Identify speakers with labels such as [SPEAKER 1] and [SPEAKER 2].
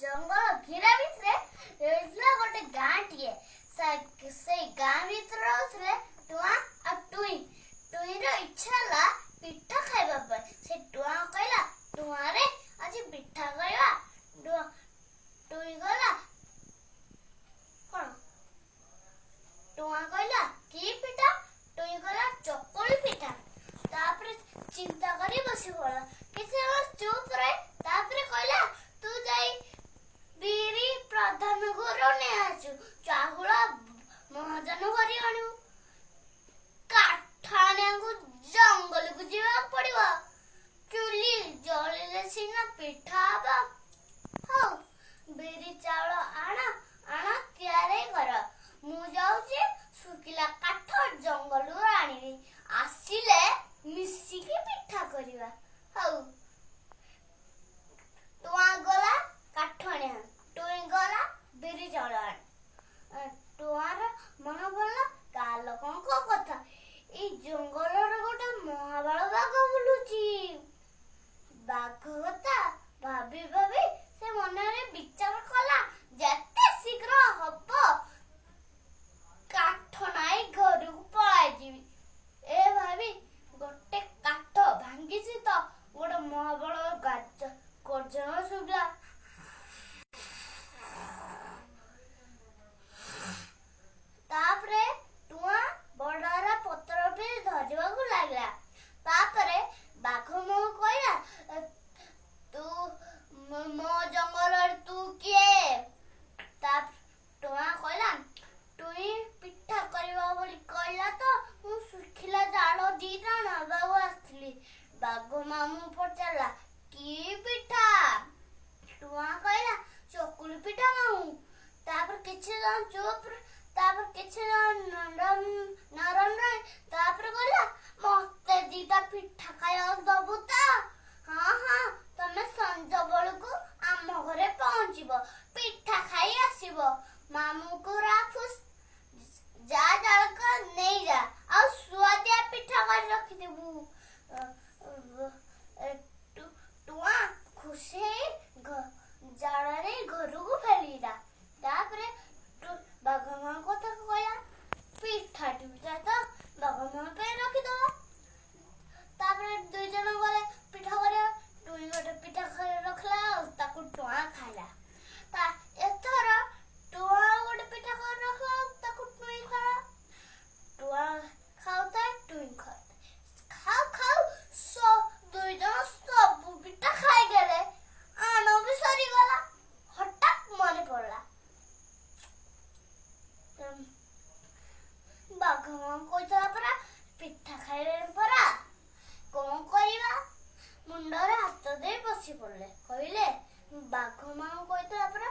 [SPEAKER 1] जंगल घिरा भितरे गोटे गाँ टीए से गाँ भितर रहउथिले टुआ आ टुई रो इच्छा ला पिठा खाइबा पर से टुआ कहला टुआ रे आज पिठा खाइबा टुई गला कोन टुआ कहला की पिठा टुई गला चकुली पिठा तापर चिंता करी बसी पड़ा किसी चुप रहे तापर कहला तू जाई बीरी प्रधान गुरु ने आचु चाहुला महाजन करी आनु काठाने को जंगल को जीवा पड़िवा चुली जलिले सिना पिठा बा हो बीरी चावल आना तैयारी कर मु जाउची सुकिला काठ जंगल आनिबी आसिले मिसिकी पिठा करिवा हो टुआ गला काठ आने टुई गला बीरी चावल टुआर मन पड़ला का लोकंक कथा ए जंगल गोटे महाबल बाघ बुलुची बाघ कथा भाभी भाभी से मनरे विचार कला जेते शीघ्र हब काठ नाई घर को पळाई जीवी ए भाभी गोटे काठ भांगीची तो गोटे महाबल गर्जन सुबला तापरे टुआ बड़रा पत्र पे धरवा को लागला तापरे बाघ मो कहला तू मो जंगल तू किए ताप टुआ कहला टुई पिठा करबा बोली कहला तो मु सुखिला जालो दीटा नबाबू आसली बाघ मामू पचारला की पिठा टुआ कहला चकुली पिठा मामू तापर किछि जन चुप तापर किछि नरम रे तापर कहला मते दीटा पिठा खाया दबु ता हां तमे संज बळकु आम घरे पहुंचीबो पिठा खाई आसीबो मामू को राखुस जा जळक नहीं जा आ सुआदिया पिठा कर रखि देबू टुआ खुशी जाड़े घर को फेलीरा तापर बाघमा कथा कहला पिठा टिपा तो बाघमा पे रखी दो तापर दुई जन गले पिठा करे टुई गोटे पिठा रखला ताकू टुआ खाइला ता एथरा टुआ गोटे पिठा कर रखला ताकू टुई खाला टुआ खाउता टुई खाउ सो दुई जन सब पिठा खाई गेले आनो भी सरी गला हठात मने पड़ला बाघमा कहता परा पिठा खाइले परा कौन करिबा मुंडरे हाथ दे बसी पड़ले कहले बाघमा कहता परा